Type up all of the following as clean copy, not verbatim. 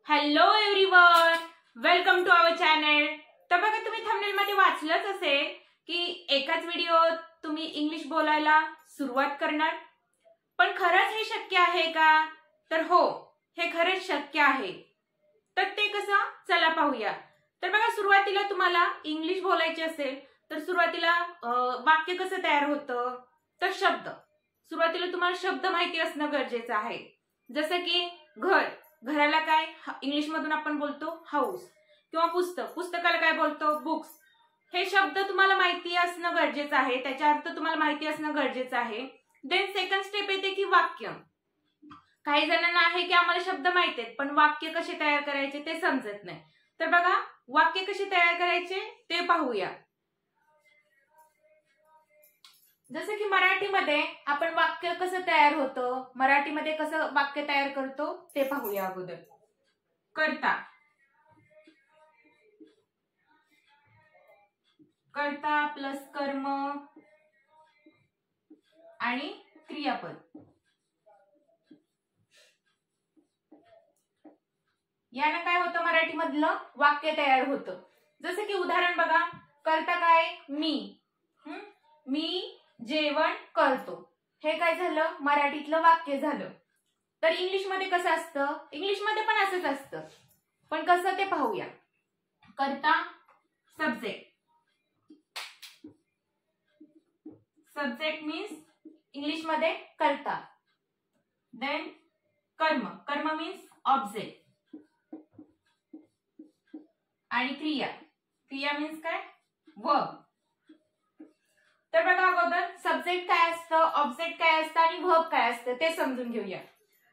Hello everyone, welcome to our channel. तर बघा, तुम्ही थंबनेल मध्ये वाचलंच असेल की एकाच व्हिडिओत तुम्ही इंग्लिश बोलायला सुरुवात करणार। पण खरंच हे शक्य आहे का? तर हो, हे खरंच शक्य आहे। तर ते कसं, चला पाहूया। तर बघा, सुरुवातीला तुम्हाला इंग्लिश बोलायचे असेल तर सुरुवातीला वाक्य कसं तयार होतं, तर शब्द। सुरुवातीला तुम्हाला शब्द माहिती असणं गरजेचं आहे। जसं की घर, घराला काय इंग्लिश मधून आपण बोलतो हाऊस, किंवा पुस्तक, पुस्तकाला काय बोलतो बुक्स। हे शब्द तुम्हाला माहिती असणं गरजेचं आहे, त्याचा अर्थ तुम्हाला माहिती असणं गरजेचं आहे। देन सेकंड स्टेप येते की वाक्य। काही जणांना आहे की आम्हाला शब्द माहिती आहेत पण वाक्य कसे तयार करायचे ते समजत नाही। तर बघा, वाक्य कसे तयार करायचे ते पाहूया। जसं की मराठीमध्ये आपण वाक्य कसं तयार होतं, मराठीमध्ये कसं वाक्य तयार करतो ते पाहूया अगोदर। कर्ता, कर्ता प्लस कर्म आणि क्रियापद, यानं काय होतं, मराठीमधलं वाक्य तयार होतं। जसं की उदाहरण बघा, कर्ता काय, मी, मी जेवण करतो, हे काय झालं, मराठीतलं वाक्य झालं। तर इंग्लिश मध्ये कसं असतं, इंग्लिश मध्ये पण असंच असतं, पण कसं ते पाहूया। कर्ता सब्जेक्ट, सब्जेक्ट मीन्स इंग्लिश मध्ये कर्ता। देन कर्म, कर्म मीन्स ऑब्जेक्ट, आणि क्रिया, क्रिया मीन्स काय, वर्ब। तर बघा, अगोदर सब्जेक्ट काय असतं, ऑब्जेक्ट काय असतं आणि वर्ब काय असतं ते समजून घेऊया।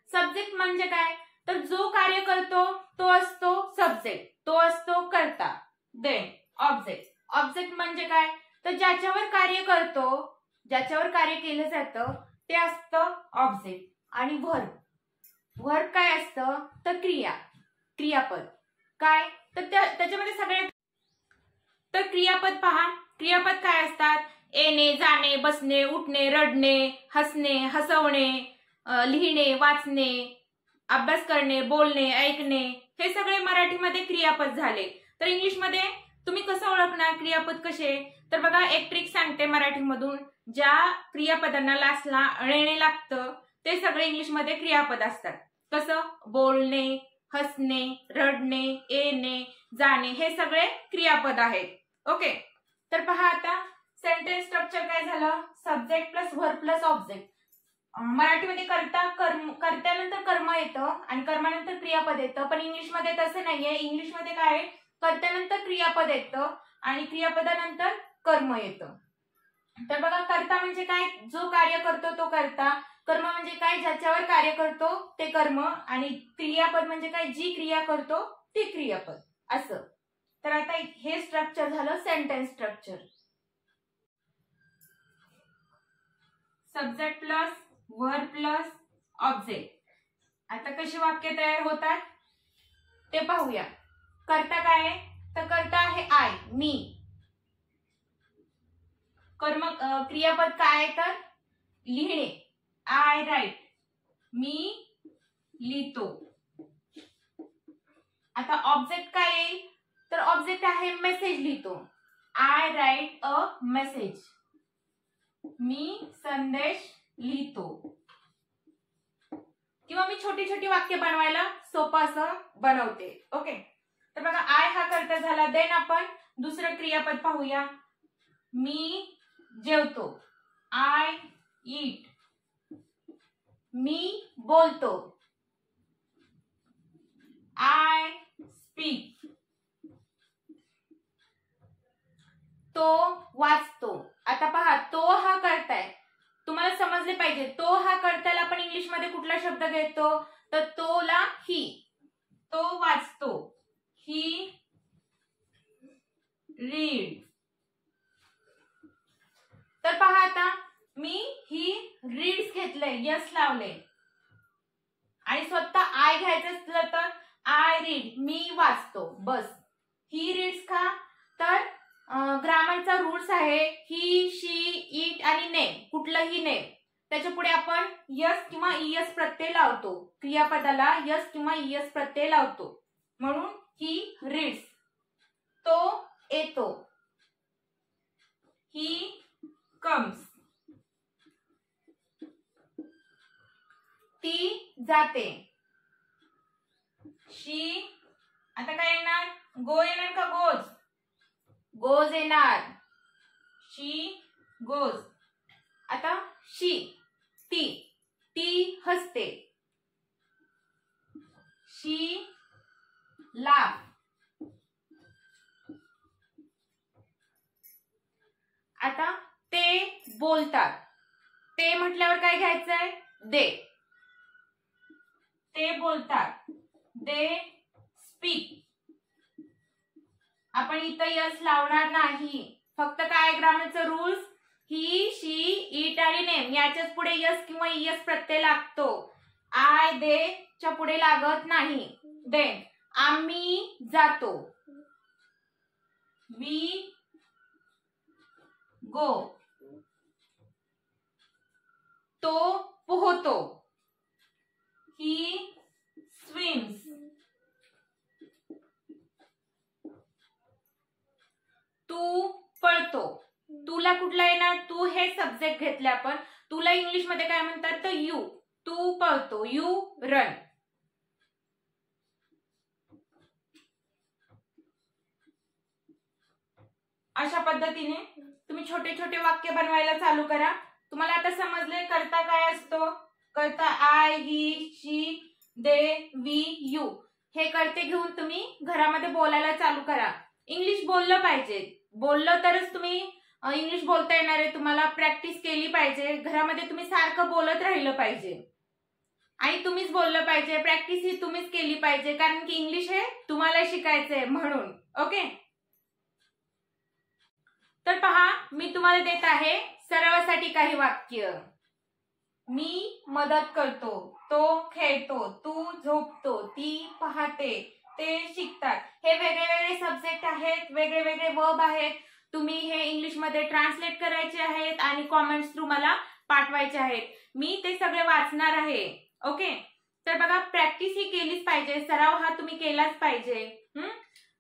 सब्जेक्ट म्हणजे काय, तर जो कार्य करतो तो असतो सब्जेक्ट, तो असतो कर्ता। देन ऑब्जेक्ट, ऑब्जेक्ट म्हणजे काय, तर ज्याच्यावर कार्य करतो, ज्याच्यावर कार्य केलं जातं ते असतं ऑब्जेक्ट। आणि वर्ब, वर्ब काय असतं, तर क्रिया, क्रियापद काय, तर त्याच्यामध्ये सगळे। तर क्रियापद पहा, क्रियापद काय असतात, येणे, जाणे, बसणे, उठणे, रडणे, हसणे, हसवणे, लिहिणे, वाचणे, अभ्यास करणे, बोलणे, ऐकणे, हे सगळे मराठीमध्ये क्रियापद झाले। तर इंग्लिश मध्ये तुम्ही कसं ओळखणार क्रियापद कसे, तर बघा, एक ट्रिक सांगते मराठीमधून। ज्या क्रियापदांना लास्टला ळेणे लागतं ते सगळे इंग्लिश मध्ये क्रियापद असतात। कसं, बोलणे, हसणे, रडणे, येणे, जाणे, हे सगळे क्रियापद आहेत। ओके, तर पहा आता सेंटेन्स स्ट्रक्चर काय झालं, subject plus verb plus object. मराठीमध्ये कर्ता, कर्त्यानंतर कर्म येतं आणि कर्मानंतर क्रियापद येतं, पण इंग्लिश मध्ये तसं नाहीये। इंग्लिश मध्ये काय आहे, कर्त्यानंतर क्रियापद येतं आणि क्रियापदानंतर कर्म येतं। तर बघा, कर्ता म्हणजे काय, जो कार्य करतो तो कर्ता, कर्म म्हणजे काय, ज्याच्यावर कार्य करतो ते कर्म, आणि क्रियापद म्हणजे काय, जी क्रिया करतो ते क्रियापद, असं। तर आता हे स्ट्रक्चर झालं sentence structure. Subject plus verb plus object. आता कशी वाक्य तयार होतात ते पाहूया। कर्ता काय आहे, तर कर्ता आहे आय, मी। कर्म, क्रियापद काय आहे, तर लिहिणे, आय राईट, मी लिहितो। आता ऑब्जेक्ट काय येईल, तर ऑब्जेक्ट आहे मेसेज लिहितो, आय राईट अ मेसेज, मी संदेश लिहितो। किंवा मी छोटी छोटी वाक्य बनवायला सोपं असं बनवते। ओके, तर बघा, आय हा कर्ता झाला। देन आपण दुसरं क्रियापद पाहूया। मी जेवतो, आय ईट, मी बोलतो, आय स्पीक, तो वाचतो। आता पहा, तो हा कर्ता आहे, तुम्हाला समजले पाहिजे। तो हा कर्त्याला आपण इंग्लिश मध्ये कुठला शब्द घेतो, तर तोला ही, तो वाचतो, ही रीड। तर पहा, आता मी ही रीड्स घेतलंय, यस लावले, आणि स्वतः आय घ्यायचं असलं तर आय रीड, मी वाचतो, बस। ही रीड्स का, तर ग्रामरचा रूल्स आहे ही, शी, इट आणि नेम, कुठलंही नेम, त्याच्या पुढे आपण यस किंवा ईएस प्रत्यय लावतो. क्रियापदाला यस किंवा ईएस प्रत्यय लावतो. म्हणून ही रीड्स, तो येतो. ही कम्स, ती जाते. शी, आता काय येणार? गो येणार का गोज? गोज येणार. शी गोज. आता शी, ती हसते. शी लाफ. आता ते बोलतात. ते म्हटल्यावर काय घ्यायचंय? दे. ते बोलतात. They speak. आपण इथं यस लावणार नाही. फक्त काय ग्रामरचं रूल्स? ही, शी, इट आणि नेम याच्याच पुढे यस किंवा ईएस प्रत्यय लागतो. आय, दे च्या पुढे लागत नाही. देन आम्ही जातो. We go. तो पोहतो. ही स्विम्स. तू पळतो. तुला कुठला येणार? तू हे सब्जेक्ट घेतले आपण. तुला इंग्लिश मध्ये काय म्हणतात? तर यू. तू पळतो. You run. अशा पद्धतीने तुम्ही छोटे छोटे वाक्य बनवायला चालू करा. तुम्हाला आता समजले कर्ता काय असतो? कर्ता I, he, she, they, we, you हे कर्ते घेऊन तुम्ही घरामध्ये बोलायला चालू करा. इंग्लिश बोललं पाहिजे. बोललं तरच तुम्ही इंग्लिश बोलता येणार आहे. तुम्हाला प्रॅक्टिस केली पाहिजे. घरामध्ये तुम्ही सारखं बोलत राहिलं पाहिजे आणि तुम्हीच बोललं पाहिजे. प्रॅक्टिस ही तुम्हीच केली पाहिजे, कारण की इंग्लिश हे तुम्हाला शिकायचंय म्हणून. ओके, तर पहा, मी तुम्हाला देत आहे सरावासाठी काही वाक्य. मी मदत करतो. तो खेळतो. तू झोपतो. ती पाहते. ते शिकतात. हे वेगळे वेगळे सब्जेक्ट आहेत, वेगळे वेगळे वर्ब आहेत. तुम्ही हे इंग्लिश मध्ये ट्रान्सलेट करायचे आहेत आणि कॉमेंट्स थ्रू मला पाठवायचे आहेत. मी ते सगळे वाचणार आहे. ओके, तर बघा, प्रॅक्टिस ही केलीच पाहिजे. सराव हा तुम्ही केलाच पाहिजे.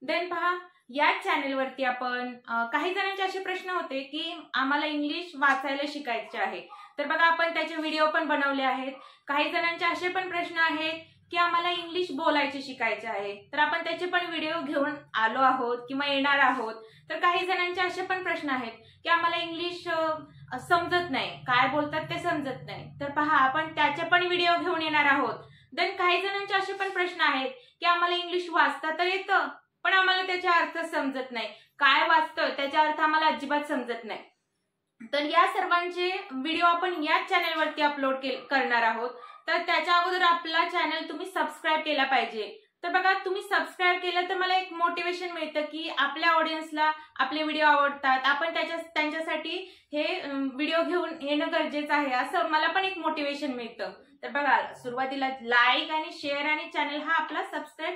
देन पहा, या चॅनेलवरती आपण काही जणांचे असे प्रश्न होते की आम्हाला इंग्लिश वाचायला शिकायचे आहे. तर बघा, आपण त्याचे व्हिडिओ पण बनवले आहेत. काही जणांचे असे पण प्रश्न आहेत की आम्हाला इंग्लिश बोलायचे शिकायचे आहे. तर आपण त्याचे पण व्हिडिओ घेऊन आलो आहोत किंवा येणार आहोत. तर काही जणांचे असे पण प्रश्न आहेत की आम्हाला इंग्लिश समजत नाही, काय बोलतात ते समजत नाही. तर पहा, आपण त्याचे पण व्हिडिओ घेऊन येणार आहोत. देन काही जणांचे असे पण प्रश्न आहेत की आम्हाला इंग्लिश वाचता तर येतं, पण आम्हाला त्याचा अर्थ समजत नाही, काय वाचतोय त्याचा अर्थ आम्हाला अजिबात समजत नाही. तर या सर्वांचे व्हिडिओ आपण याच चॅनलवरती अपलोड करणार आहोत. तर त्याच्या अगोदर आपला चॅनल तुम्ही सबस्क्राईब केला पाहिजे. तर बघा, तुम्ही सबस्क्राईब केलं तर मला एक मोटिवेशन मिळतं की आपल्या ऑडियन्सला आपले व्हिडिओ आवडतात, आपण त्यांच्यासाठी हे व्हिडिओ घेऊन येणं गरजेचं आहे, असं मला पण एक मोटिवेशन मिळतं. तर बघा, सुरुवातीला लाईक आणि शेअर आणि चॅनल हा आपला सबस्क्राईब